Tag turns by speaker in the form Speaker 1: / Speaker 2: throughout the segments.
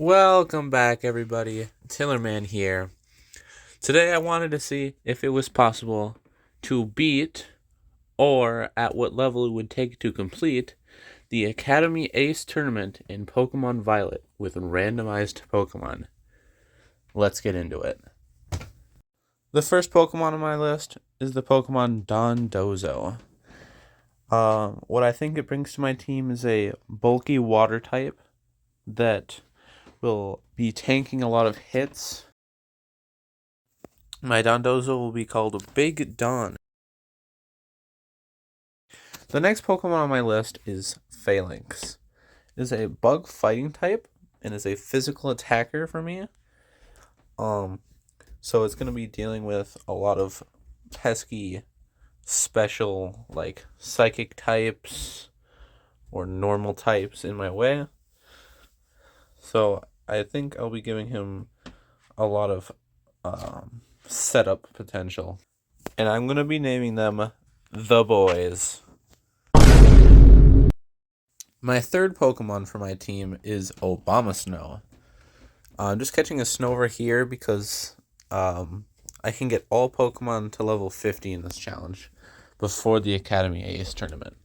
Speaker 1: Welcome back, everybody. Tillerman here. Today I wanted to see if it was possible to beat, or at what level it would take to complete, the Academy Ace Tournament in Pokemon Violet with randomized Pokemon. Let's get into it. The first Pokemon on my list is the Pokemon Dondozo. What I think it brings to my team is a bulky water type that will be tanking a lot of hits. My Dondozo will be called Big Don. The next Pokemon on my list is Phalanx. It is a bug fighting type and is a physical attacker for me. So it's going to be dealing with a lot of pesky special like psychic types or normal types in my way. So I think I'll be giving him a lot of setup potential. And I'm going to be naming them the boys. My third Pokemon for my team is Abomasnow. I'm just catching a Snover here because I can get all Pokemon to level 50 in this challenge before the Academy Ace tournament.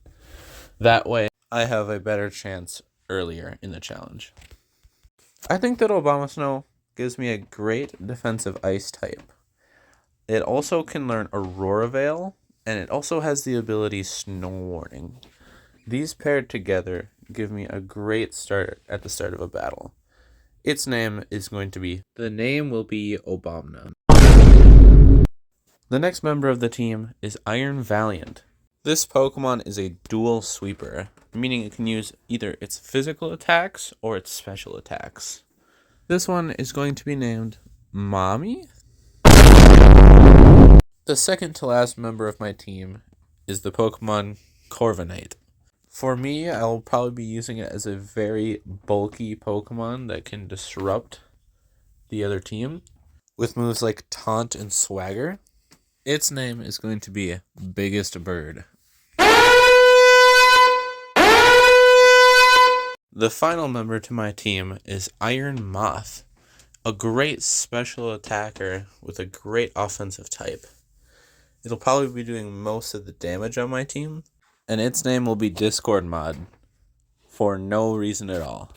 Speaker 1: That way, I have a better chance earlier in the challenge. I think that Abomasnow gives me a great defensive ice type. It also can learn Aurora Veil, and it also has the ability Snow Warning. These paired together give me a great start at the start of a battle. Its name is going to be... The name will be Obamna. The next member of the team is Iron Valiant. This Pokemon is a dual sweeper, meaning it can use either its physical attacks or its special attacks. This one is going to be named Mommy? The second to last member of my team is the Pokemon Corviknight. For me, I'll probably be using it as a very bulky Pokemon that can disrupt the other team with moves like Taunt and Swagger. Its name is going to be Biggest Bird. The final member to my team is Iron Moth, a great special attacker with a great offensive type. It'll probably be doing most of the damage on my team, and its name will be Discord Mod, for no reason at all.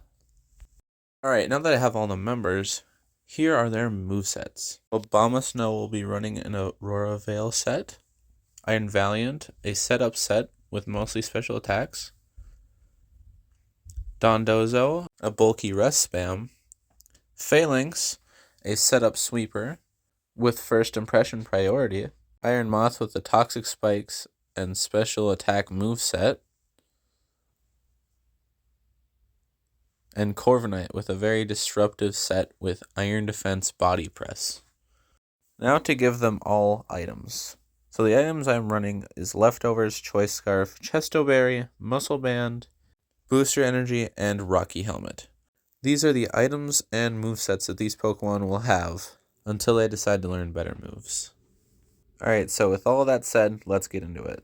Speaker 1: Alright, now that I have all the members, here are their movesets. Abomasnow will be running an Aurora Veil set, Iron Valiant, a setup set with mostly special attacks, Dondozo, a bulky rest spam, Phalanx, a setup sweeper with first impression priority, Iron Moth with the Toxic Spikes and special attack moveset, and Corviknight with a very disruptive set with Iron Defense Body Press. Now to give them all items. So the items I'm running is Leftovers, Choice Scarf, Chesto Berry, Muscle Band, Booster Energy, and Rocky Helmet. These are the items and movesets that these Pokemon will have until they decide to learn better moves. Alright, so with all that said, let's get into it.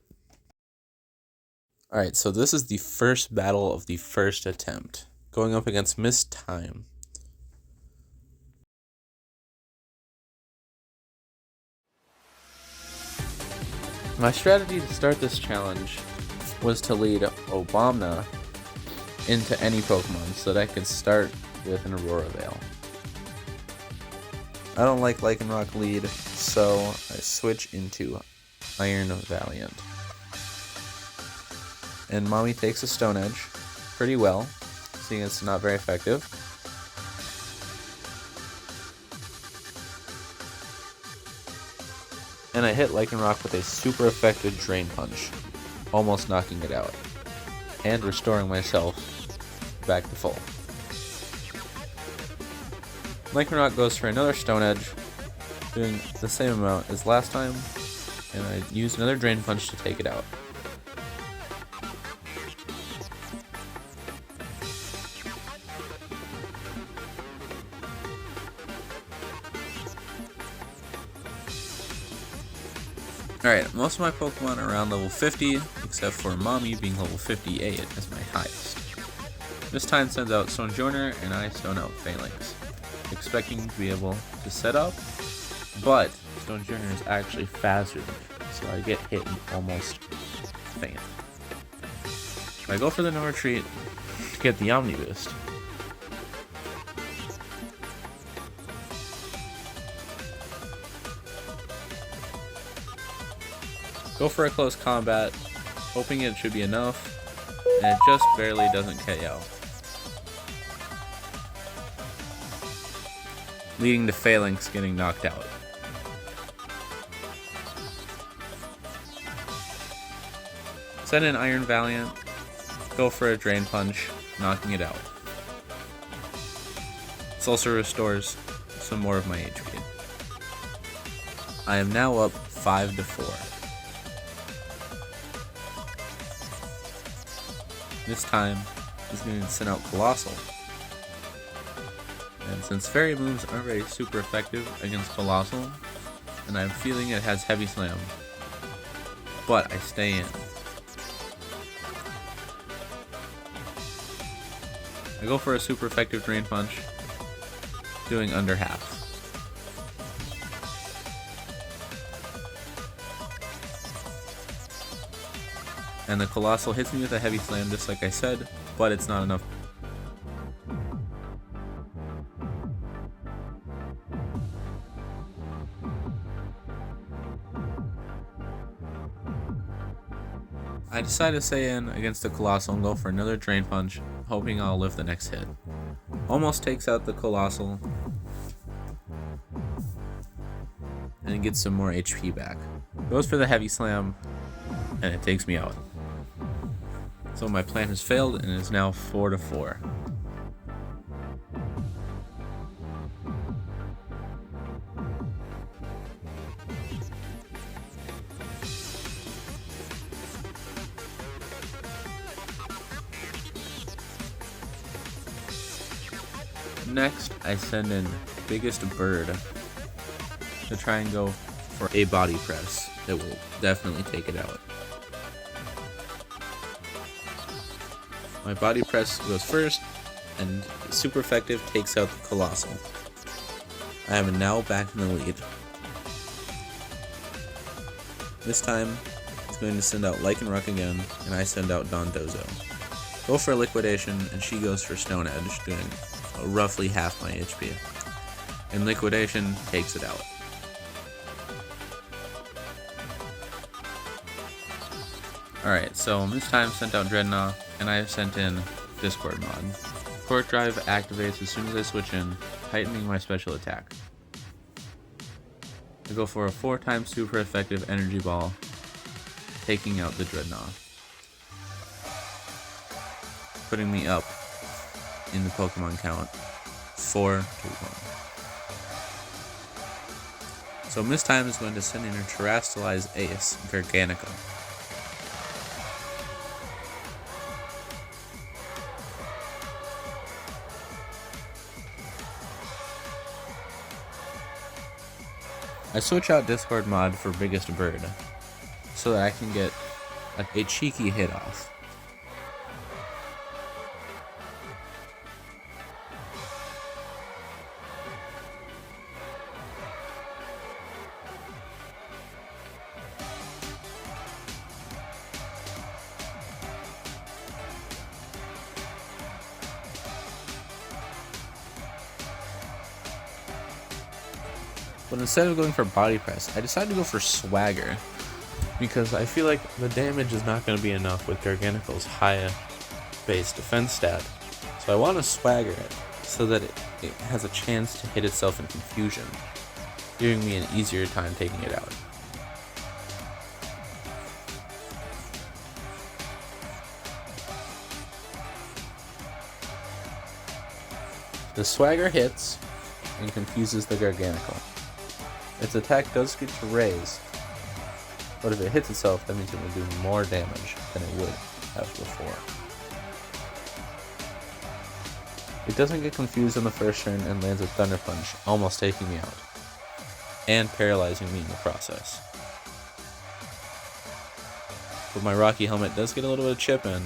Speaker 1: Alright, so this is the first battle of the first attempt, going up against Miss Time. My strategy to start this challenge was to lead Obamna into any Pokemon so that I could start with an Aurora Veil. I don't like Lycanroc lead, so I switch into Iron Valiant. And Mommy takes a Stone Edge pretty well, seeing it's not very effective. And I hit Lycanroc with a super effective Drain Punch, almost knocking it out, and restoring myself back to full. Lycanroc goes for another Stone Edge, doing the same amount as last time, and I use another Drain Punch to take it out. Alright, most of my Pokemon are around level 50, except for Mommy being level 58 as my highest. This time sends out Stonejourner and I stone out Phalanx, expecting to be able to set up, but Stonejourner is actually faster than me, so I get hit and almost faint. I go for the no retreat to get the Omni Boost. Go for a close combat, hoping it should be enough, and it just barely doesn't KO. Leading to Phalanx getting knocked out. Send in Iron Valiant, go for a Drain Punch, knocking it out. This also restores some more of my HP. I am now up 5-4. This time, is going to send out Colossal. And since Fairy moves aren't very super effective against Colossal, and I'm feeling it has Heavy Slam, but I stay in. I go for a super effective Drain Punch, doing under half. And the Colossal hits me with a Heavy Slam just like I said, but it's not enough. I decide to stay in against the Colossal and go for another Drain Punch, hoping I'll live the next hit. Almost takes out the Colossal, and gets some more HP back. Goes for the Heavy Slam, and it takes me out. So my plan has failed and is now 4-4. Next, I send in Biggest Bird to try and go for a body press that will definitely take it out. My body press goes first, and super effective takes out the Colossal. I am now back in the lead. This time, it's going to send out Lycanroc again, and I send out Dondozo. Go for Liquidation, and she goes for Stone Edge, doing roughly half my HP. And Liquidation takes it out. Alright, so this time sent out Dreadnought, and I have sent in Discord mod. Torque Drive activates as soon as I switch in, heightening my special attack. I go for a 4x super effective Energy Ball, taking out the Dreadnought. Putting me up in the Pokemon count 4-1. So this time is going to send in a Terastallized Ace, Garganacl. I switch out Discord mod for Biggest Bird so that I can get a cheeky hit off. But instead of going for Body Press, I decided to go for Swagger, because I feel like the damage is not going to be enough with Garganacl's high base defense stat. So I want to Swagger it so that it has a chance to hit itself in Confusion, giving me an easier time taking it out. The Swagger hits and confuses the Garganacl. Its attack does get to raise, but if it hits itself, that means it will do more damage than it would have before. It doesn't get confused on the first turn and lands a Thunder Punch, almost taking me out, and paralyzing me in the process. But my Rocky Helmet does get a little bit of chip in,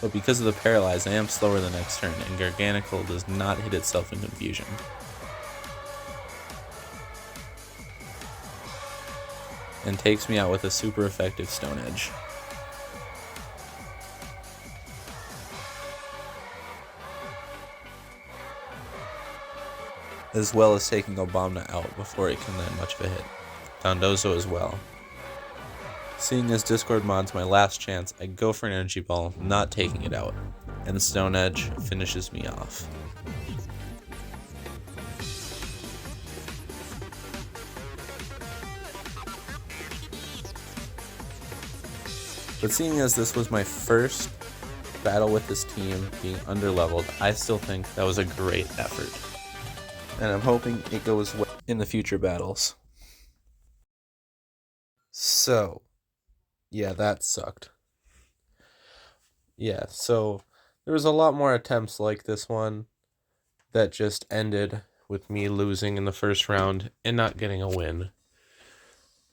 Speaker 1: but because of the Paralyze, I am slower the next turn, and Garganical does not hit itself in Confusion. And takes me out with a super effective Stone Edge. As well as taking Obama out before it can land much of a hit. Dondozo as well. Seeing as Discord Mod's my last chance, I go for an Energy Ball, not taking it out, and Stone Edge finishes me off. But seeing as this was my first battle with this team being underleveled, I still think that was a great effort. And I'm hoping it goes well in the future battles. So, yeah, that sucked. Yeah, so there was a lot more attempts like this one that just ended with me losing in the first round and not getting a win.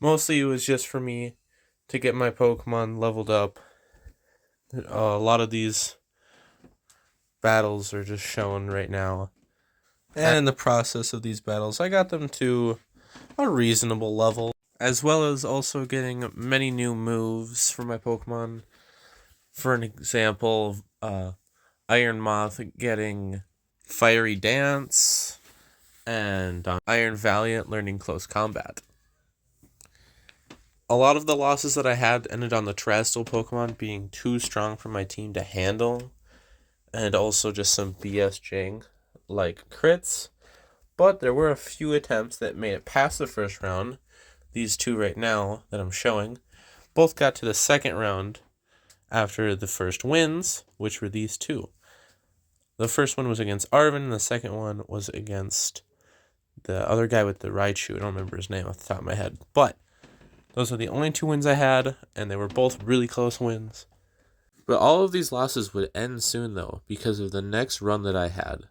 Speaker 1: Mostly it was just for me to get my Pokemon leveled up. A lot of these battles are just shown right now. And in the process of these battles, I got them to a reasonable level, as well as also getting many new moves for my Pokemon. For an example, Iron Moth getting Fiery Dance, and Iron Valiant learning Close Combat. A lot of the losses that I had ended on the Terrestrial Pokemon being too strong for my team to handle, and also just some BS jang like crits. But there were a few attempts that made it past the first round. These two right now that I'm showing both got to the second round after the first wins, which were these two. The first one was against Arven, and the second one was against the other guy with the Raichu. I don't remember his name off the top of my head, but those are the only two wins I had, and they were both really close wins. But all of these losses would end soon, though, because of the next run that I had.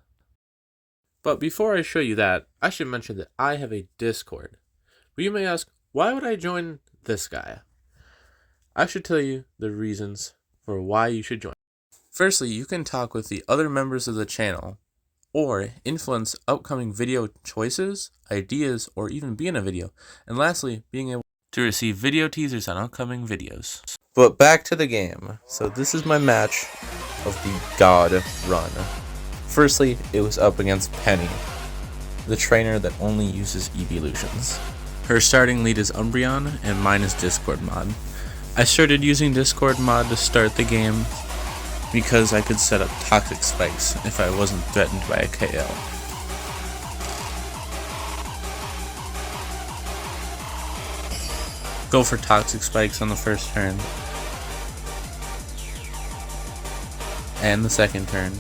Speaker 1: But before I show you that, I should mention that I have a Discord. But you may ask, why would I join this guy? I should tell you the reasons for why you should join. Firstly, you can talk with the other members of the channel, or influence upcoming video choices, ideas, or even be in a video. And lastly, being able to receive video teasers on upcoming videos. But back to the game. So this is my match of the God run. Firstly, it was up against Penny, the trainer that only uses evolutions. Her starting lead is Umbreon, and mine is Discord Mod. I started using Discord Mod to start the game because I could set up Toxic Spikes if I wasn't threatened by a KO. Go for Toxic Spikes on the first turn, and the second turn,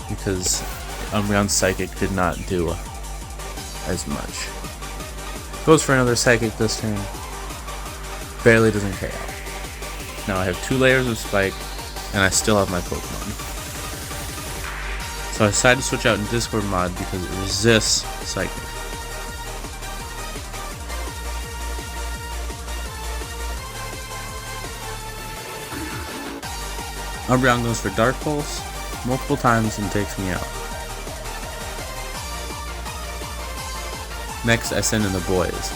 Speaker 1: because Umbreon's Psychic did not do as much. Goes for another Psychic this turn, barely doesn't KO. Now I have 2 layers of Spike, and I still have my Pokemon. So I decided to switch out in Discord Mod because it resists Psychic. Umbreon goes for Dark Pulse multiple times and takes me out. Next, I send in the boys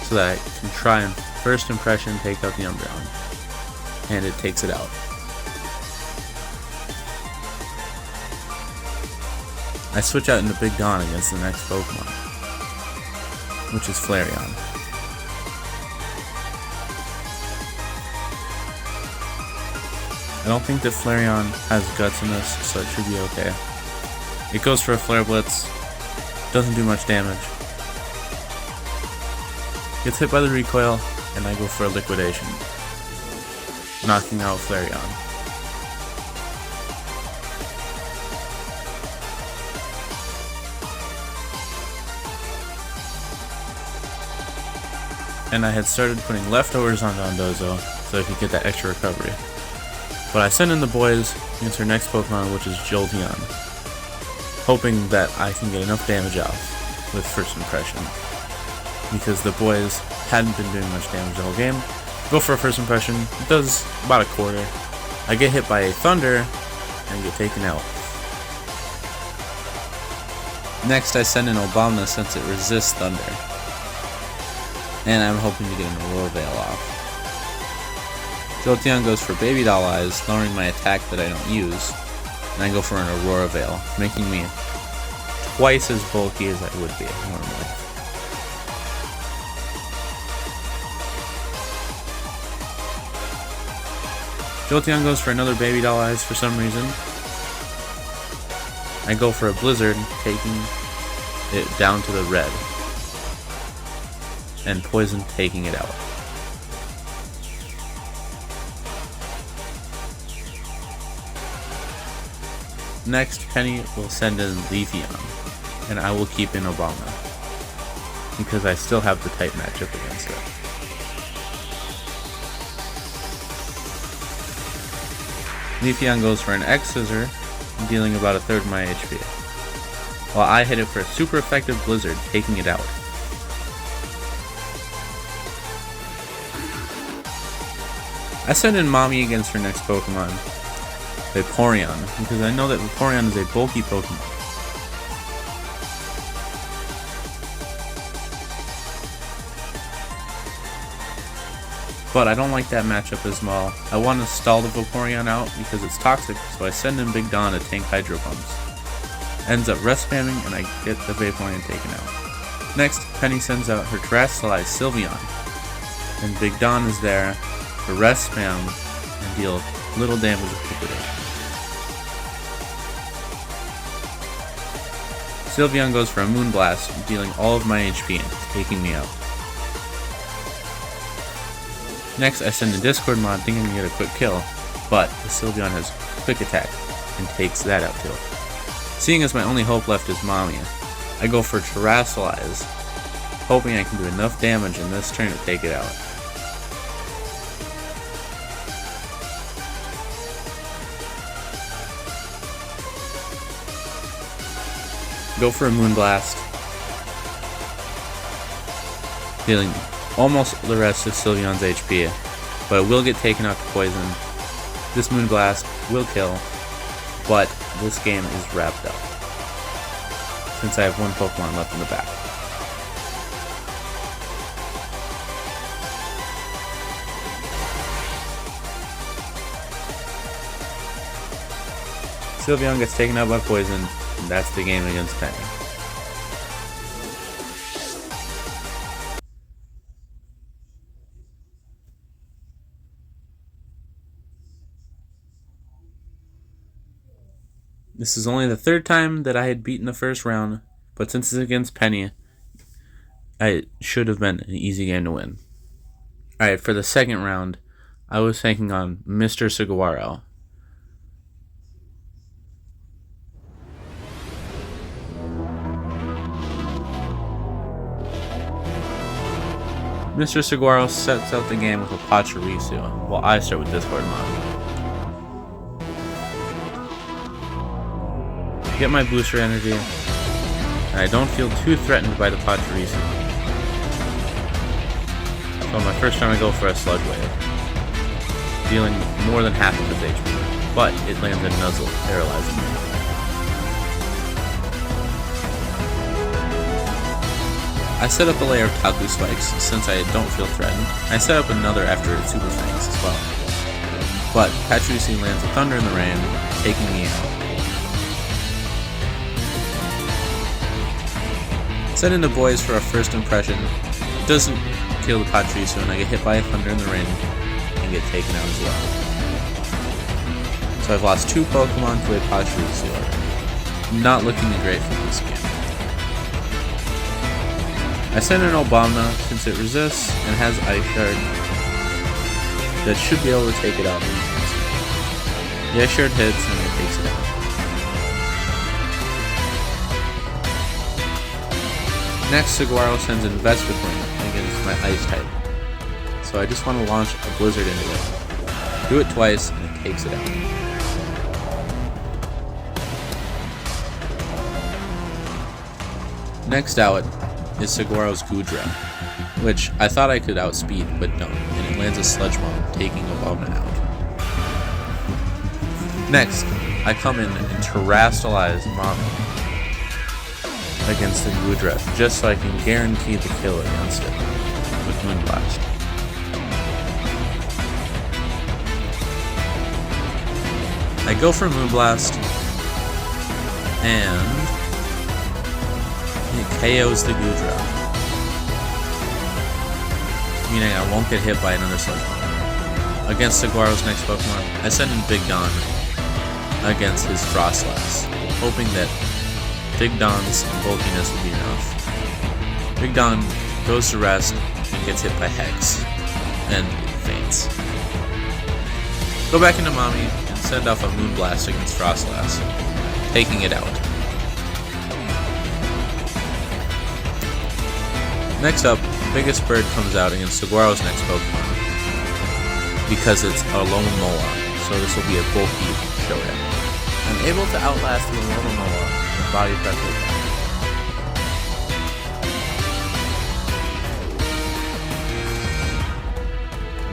Speaker 1: so that I can try and first impression take out the Umbreon, and it takes it out. I switch out into Big Dawn against the next Pokemon, which is Flareon. I don't think that Flareon has guts in this, so it should be okay. It goes for a Flare Blitz, doesn't do much damage. Gets hit by the recoil, and I go for a Liquidation, knocking out Flareon. And I had started putting leftovers on Dondozo so I could get that extra recovery. But I send in the boys against her next Pokemon, which is Jolteon, hoping that I can get enough damage off with first impression, because the boys hadn't been doing much damage the whole game. Go for a first impression, it does about a quarter, I get hit by a Thunder and get taken out. Next, I send in Obama since it resists Thunder. And I'm hoping to get an Aurora Veil off. Jolteon goes for Baby Doll Eyes, lowering my attack that I don't use. And I go for an Aurora Veil, making me twice as bulky as I would be normally. Jolteon goes for another Baby Doll Eyes for some reason. I go for a Blizzard, taking it down to the red. And Poison taking it out. Next, Penny will send in Leafeon, and I will keep in Obama, because I still have the type matchup against it. Leafeon goes for an X-Scissor, dealing about a third of my HP, while I hit it for a super effective Blizzard, taking it out. I send in Mommy against her next Pokemon, Vaporeon, because I know that Vaporeon is a bulky Pokemon. But I don't like that matchup as well. I want to stall the Vaporeon out because it's toxic, so I send in Big Don to tank Hydro Pumps. Ends up rest spamming and I get the Vaporeon taken out. Next, Penny sends out her Terrestrialized Sylveon, and Big Don is there to rest spam and deal little damage with Liquidation. Sylveon goes for a Moonblast, dealing all of my HP and taking me out. Next, I send a Discord mod thinking to get a quick kill, but the Sylveon has Quick Attack and takes that out too. Seeing as my only hope left is Mommy, I go for Terrestrialize, hoping I can do enough damage in this turn to take it out. Go for a Moonblast, dealing almost the rest of Sylveon's HP, but it will get taken out to Poison. This Moonblast will kill, but this game is wrapped up, since I have one Pokemon left in the back. Sylveon gets taken out by Poison, and that's the game against Penny. This is only the third time that I had beaten the first round, but since it's against Penny, it should have been an easy game to win. Alright, for the second round, I was taking on Mr. Saguaro. Mr. Saguaro sets out the game with a Pachirisu, while I start with Discord mod. Get my booster energy, and I don't feel too threatened by the Pachirisu. So on my first time I go for a Sludge Wave, dealing more than half of his HP, but it lands a Nuzzle, paralyzing me. I set up a layer of Tapu Spikes since I don't feel threatened. I set up another after its Super Fangs as well. But Pachirisu lands a Thunder in the Rain, taking me out. Send in the boys for our first impression. It doesn't kill the Pachirisu and I get hit by a Thunder in the Rain and get taken out as well. So I've lost 2 Pokemon to a Pachirisu already. Not looking great for this game. I send in Obama since it resists and has Ice Shard that should be able to take it out. The Ice Shard hits and it takes it out. Next, Saguaro sends in Vespiquen against my Ice type. So I just want to launch a Blizzard into it. Do it twice and it takes it out. Next out is Saguaro's Goodra, which I thought I could outspeed, but don't, and it lands a Sludge Bomb, taking Obama out. Next, I come in and terrestrialize Mommy against the Goodra, just so I can guarantee the kill against it with Moonblast. I go for Moonblast, and it KOs the Goodra, meaning I won't get hit by another Sludge Bomb. Against Saguaro's next Pokemon, I send in Big Don against his Frostlass, hoping that Big Don's bulkiness will be enough. Big Don goes to rest and gets hit by Hex, and faints. Go back into Mommy and send off a Moonblast against Frostlass, taking it out. Next up, Biggest Bird comes out against Saguaro's next Pokemon, because it's a Alomomola, so this will be a bulky showdown. I'm able to outlast the Alomomola with Body Pressure attack.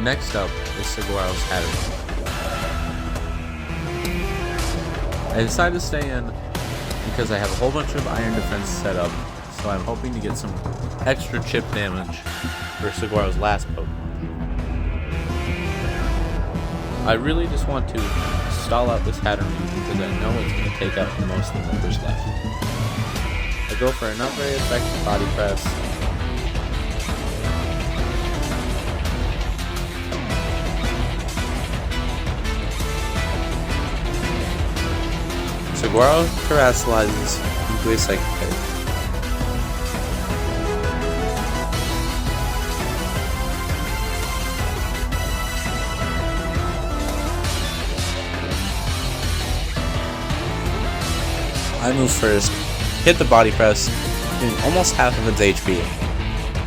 Speaker 1: Next up is Saguaro's Hatterene. I decided to stay in because I have a whole bunch of Iron Defense set up, so I'm hoping to get some extra chip damage for Saguaro's last Pokemon. I really just want to stall out this Hatterene because I know it's going to take out most of the members left. I go for a not very effective Body Press. Saguaro terrestrializes into a Psychic type. I move first, hit the Body Press, doing almost half of its HP,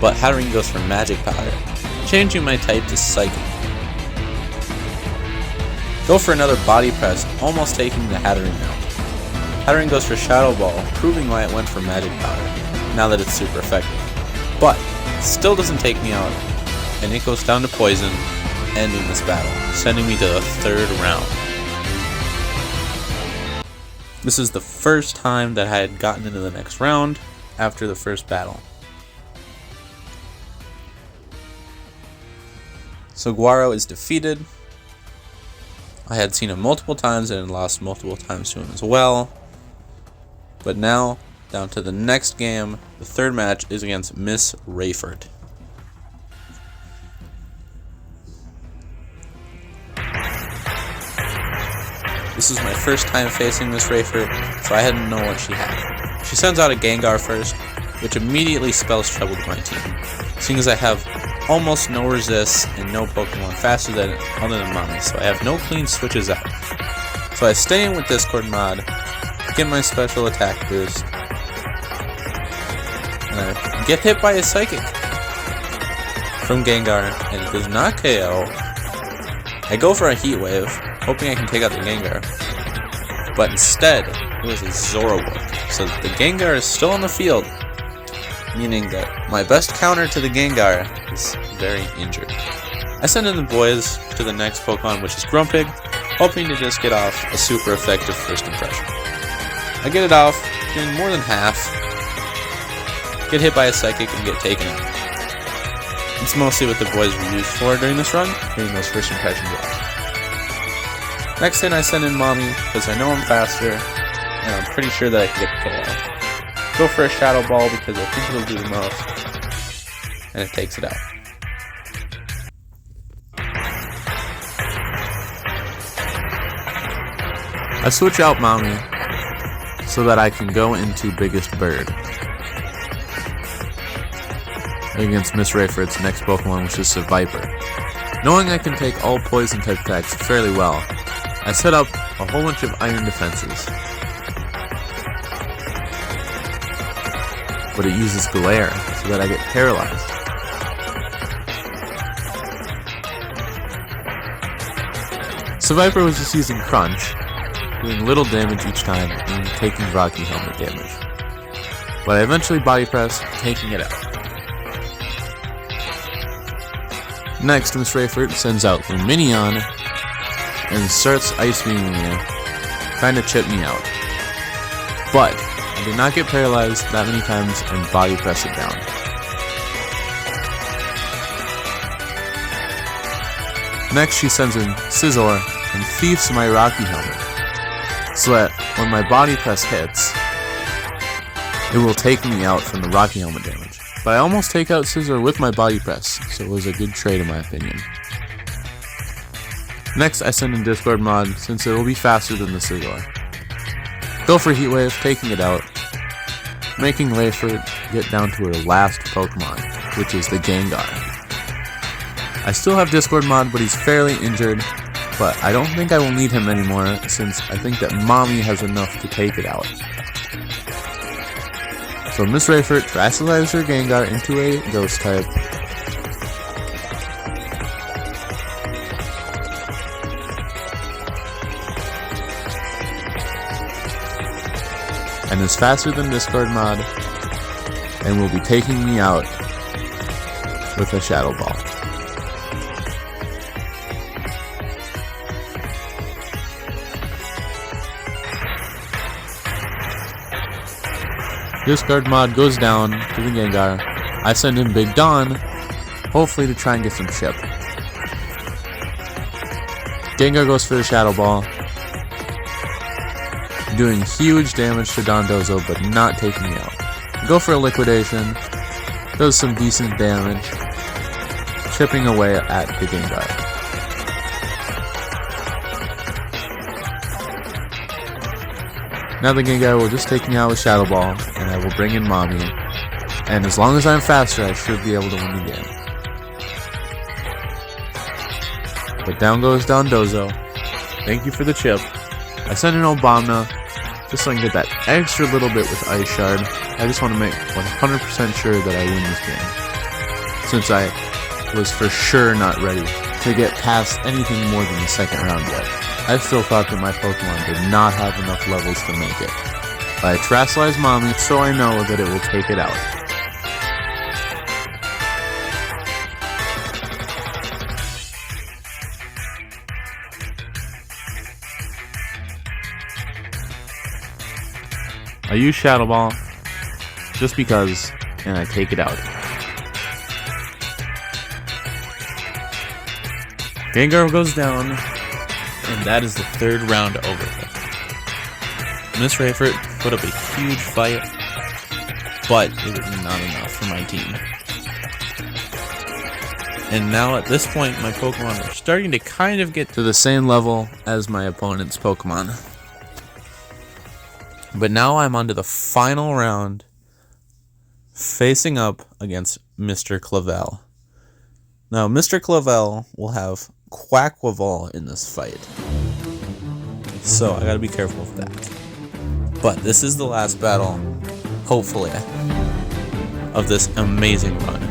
Speaker 1: but Hatterene goes for Magic Powder, changing my type to Psychic. Go for another Body Press, almost taking the Hatterene out. Hatterene goes for Shadow Ball, proving why it went for Magic Powder, now that it's super effective. But, still doesn't take me out, and it goes down to Poison, ending this battle, sending me to the third round. This is the first time that I had gotten into the next round after the first battle. Saguaro is defeated. I had seen him multiple times and lost multiple times to him as well. But now, down to the next game, the third match is against Miss Rayford. This is my first time facing Miss Rayford, so I hadn't known what she had. She sends out a Gengar first, which immediately spells trouble to my team, seeing as I have almost no resists and no Pokemon faster than it other than Mommy, so I have no clean switches out. So I stay in with Discord Mod, get my special attack boost, and I get hit by a Psychic from Gengar, and it does not KO. I go for a Heat Wave, hoping I can take out the Gengar, but instead, it was a Zoroark, so the Gengar is still on the field, meaning that my best counter to the Gengar is very injured. I send in the boys to the next Pokemon, which is Grumpig, hoping to just get off a super effective first impression. I get it off, doing more than half, get hit by a Psychic, and get taken out. It's mostly what the boys were used for during this run, getting those first impressions off. Next in I send in Mommy, because I know I'm faster, and I'm pretty sure that I can get the KO. Go for a Shadow Ball because I think it'll do the most, and it takes it out. I switch out Mommy so that I can go into Biggest Bird against Miss Rayford's next Pokemon, which is Seviper. Knowing I can take all Poison type attacks fairly well, I set up a whole bunch of Iron defenses. But it uses Glare, so that I get paralyzed. Seviper was just using Crunch, doing little damage each time and taking Rocky Helmet damage. But I eventually Body Press, taking it out. Next, Miss Rayford sends out Lumineon and starts Ice Beaming me
Speaker 2: trying to chip me out. But I did not get paralyzed that many times and body press it down. Next, she sends in Scizor and thiefs my Rocky Helmet, so that when my body press hits, it will take me out from the Rocky Helmet damage. But I almost take out Scizor with my body press, so it was a good trade in my opinion. Next, I send in Discord Mod, since it will be faster than the Scizor. Go for Heat Wave, taking it out, making Rayford get down to her last Pokemon, which is the Gengar. I still have Discord Mod, but he's fairly injured, but I don't think I will need him anymore, since I think that Mommy has enough to take it out. So Miss Rayford terrestrializes her Gengar into a Ghost type. And is faster than Discord Mod, and will be taking me out with a Shadow Ball. Discard Mod goes down to the Gengar. I send in Big Dawn, hopefully to try and get some chip. Gengar goes for the Shadow Ball, doing huge damage to Dondozo, but not taking me out. Go for a Liquidation, does some decent damage, chipping away at the Gengar. Now the Gengar will just take me out with Shadow Ball, and I will bring in Mommy. And as long as I'm faster, I should be able to win the game. But down goes Dondozo. Thank you for the chip. I send in Obama, just so I can get that extra little bit with Ice Shard. I just want to make 100% sure that I win this game, since I was for sure not ready to get past anything more than the second round yet. I still thought that my Pokemon did not have enough levels to make it. But I terrestrialize Mommy, so I know that it will take it out. I use Shadow Ball, just because, and I take it out. Gengar goes down, and that is the third round over. Miss Rayford put up a huge fight, but it was not enough for my team. And now at this point, my Pokemon are starting to kind of get to the same level as my opponent's Pokemon. But now I'm on to the final round, facing up against Mr. Clavel. Now, Mr. Clavel will have Quaquaval in this fight, so I gotta be careful with that. But this is the last battle, hopefully, of this amazing run.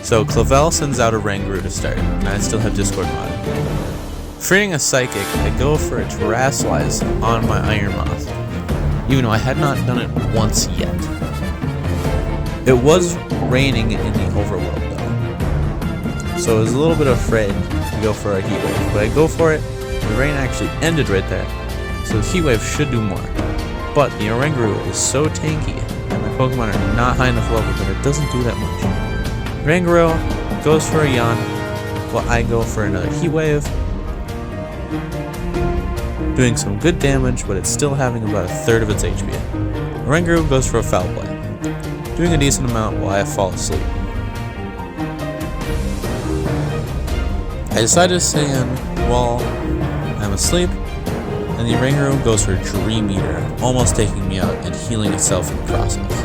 Speaker 2: So Clavel sends out a Rangaroo to start, and I still have Discord Mod. Freeing a Psychic, I go for a Terrasilize on my Iron Moth, even though I had not done it once yet. It was raining in the overworld though, so I was a little bit afraid to go for a Heat Wave, but I go for it. The rain actually ended right there, so the Heat Wave should do more. But the Oranguru is so tanky, and my Pokemon are not high enough level that it doesn't do that much. Oranguru goes for a Yawn, while I go for another Heat Wave, doing some good damage, but it's still having about a third of its HP. Oranguru goes for a Foul Play, doing a decent amount while I fall asleep. I decided to stay in while I'm asleep, and the Oranguru goes for Dream Eater, almost taking me out and healing itself in the process.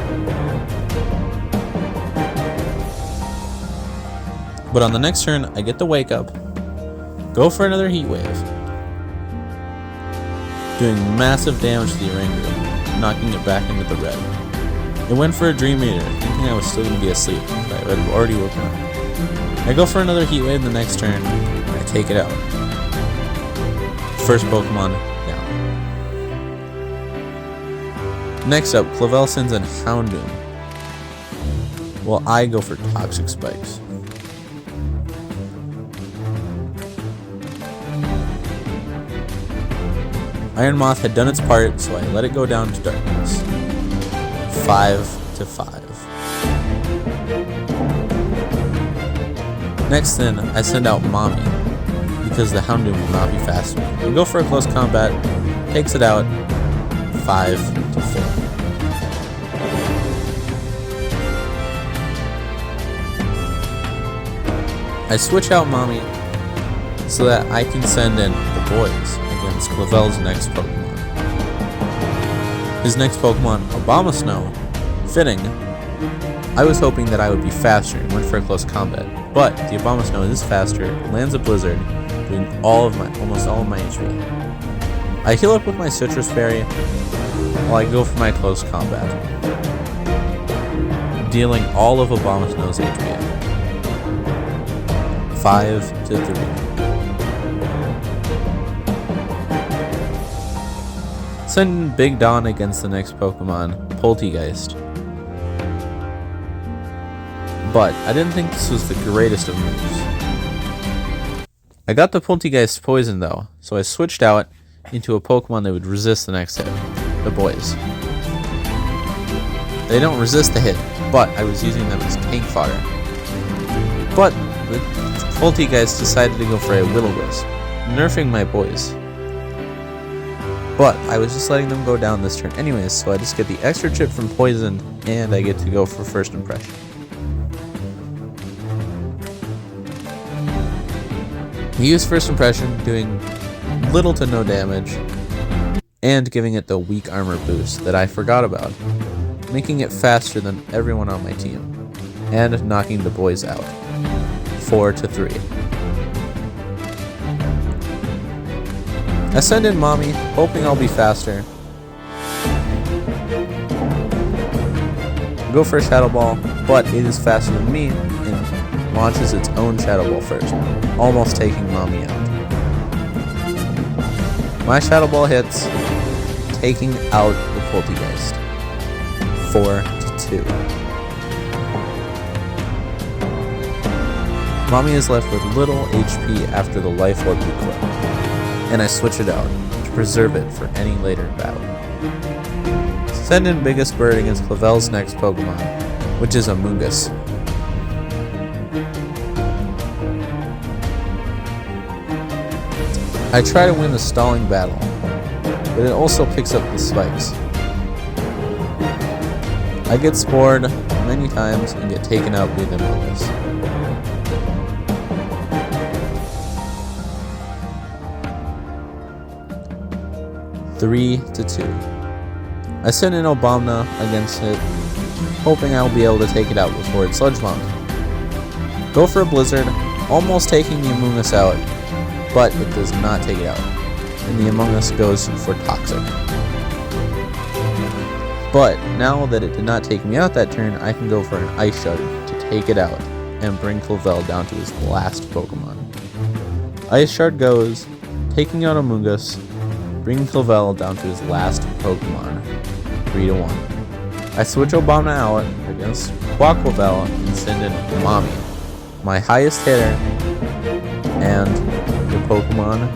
Speaker 2: But on the next turn, I get to wake up, go for another Heat Wave, doing massive damage to the Oranguru, knocking it back into the red. It went for a Dream Eater, thinking I was still going to be asleep, but I had already woken up. I go for another Heat Wave the next turn, and I take it out. First Pokemon down. Next up, Clavel sends in Houndoom, while I go for Toxic Spikes. Iron Moth had done its part, so I let it go down to darkness. 5 to 5. Next then, I send out Mommy, because the Houndoom will not be faster. We go for a close combat, takes it out, 5 to 4. I switch out Mommy so that I can send in the boys against Clavel's next Pokemon. His next Pokemon, Abomasnow, fitting. I was hoping that I would be faster and went for a close combat, but the Abomasnow is faster, lands a Blizzard, doing almost all of my HP. I heal up with my Citrus Berry while I go for my close combat, dealing all of Abomasnow's HP. 5 to 3. Send Big Don against the next Pokemon, Poltegeist. But I didn't think this was the greatest of moves. I got the Poltegeist poison though, so I switched out into a Pokemon that would resist the next hit, the boys. They don't resist the hit, but I was using them as tank fodder. But the Poltegeist decided to go for a Will-O-Wisp, nerfing my boys. But I was just letting them go down this turn anyways, so I just get the extra chip from poison, and I get to go for first impression. He used first impression, doing little to no damage, and giving it the weak armor boost that I forgot about, making it faster than everyone on my team, and knocking the boys out. 4 to 3. I send in Mommy, hoping I'll be faster. Go for a Shadow Ball, but it is faster than me and launches its own Shadow Ball first, almost taking Mommy out. My Shadow Ball hits, taking out the Poltegeist. 4 to 2. Mommy is left with little HP after the Life Orb equip, and I switch it out to preserve it for any later battle. Send in Biggest Bird against Clavel's next Pokemon, which is Amoonguss. I try to win the stalling battle, but it also picks up the spikes. I get spored many times and get taken out with Amoonguss. 3 to 2. I send in Obamna against it, hoping I'll be able to take it out before it Sludge Bomb. Go for a Blizzard, almost taking the Amoonguss out, but it does not take it out, and the Amoonguss goes for Toxic. But now that it did not take me out that turn, I can go for an Ice Shard to take it out and bring Clavel down to his last Pokemon. Ice Shard goes, taking out Amoonguss, bringing Clavel down to his last Pokemon, 3 to 1. I switch Obama out against Quaquaval and send in Mommy, my highest hitter, and the Pokemon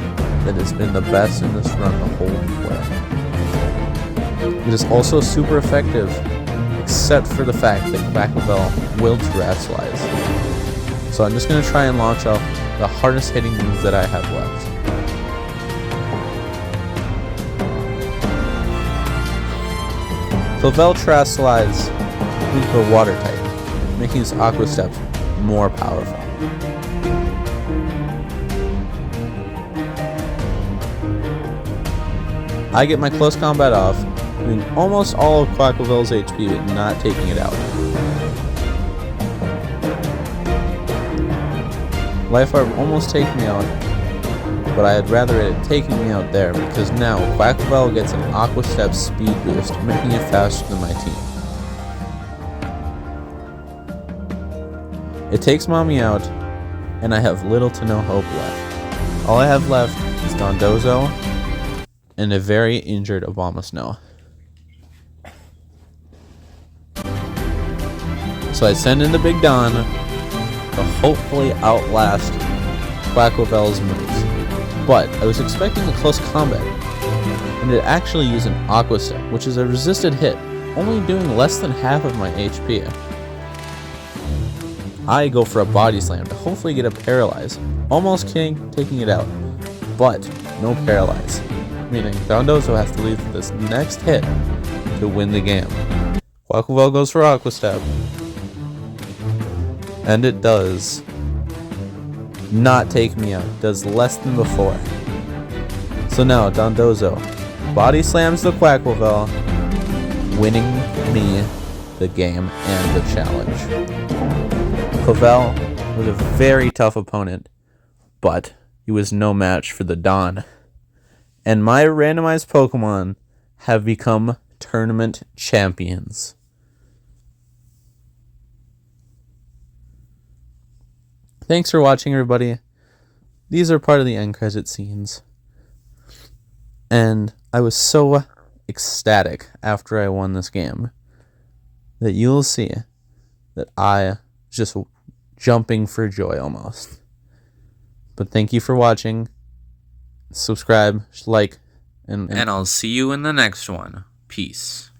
Speaker 2: that has been the best in this run the whole way. It is also super effective, except for the fact that Quaquaval will Terastallize. So I'm just going to try and launch off the hardest hitting move that I have left. Clavel Terastallize into a Water type, making his Aqua Steps more powerful. I get my close combat off, doing almost all of Quaquaval's HP but not taking it out. Life Orb almost takes me out, but I had rather it taking me out there because now Quaquaval gets an Aqua Step speed boost, making it faster than my team. It takes Mommy out, and I have little to no hope left. All I have left is Dondozo and a very injured Abomasnow. So I send in the Big Don to hopefully outlast Quaquaval's moves. But I was expecting a close combat, and it actually used an Aqua Step, which is a resisted hit, only doing less than half of my HP. I go for a Body Slam to hopefully get a Paralyze, almost taking it out, but no Paralyze, meaning Dondozo has to leave this next hit to win the game. Quaquaval goes for Aqua Step, and it does not take me out, does less than before. So now Dondozo Body Slams the Quaquaval, winning me the game and the challenge. Clavel was a very tough opponent, but he was no match for the Don. And my randomized Pokemon have become tournament champions. Thanks for watching, everybody. These are part of the end credit scenes. And I was so ecstatic after I won this game that you'll see that I just jumping for joy almost. But thank you for watching. Subscribe, like, and
Speaker 1: I'll see you in the next one. Peace.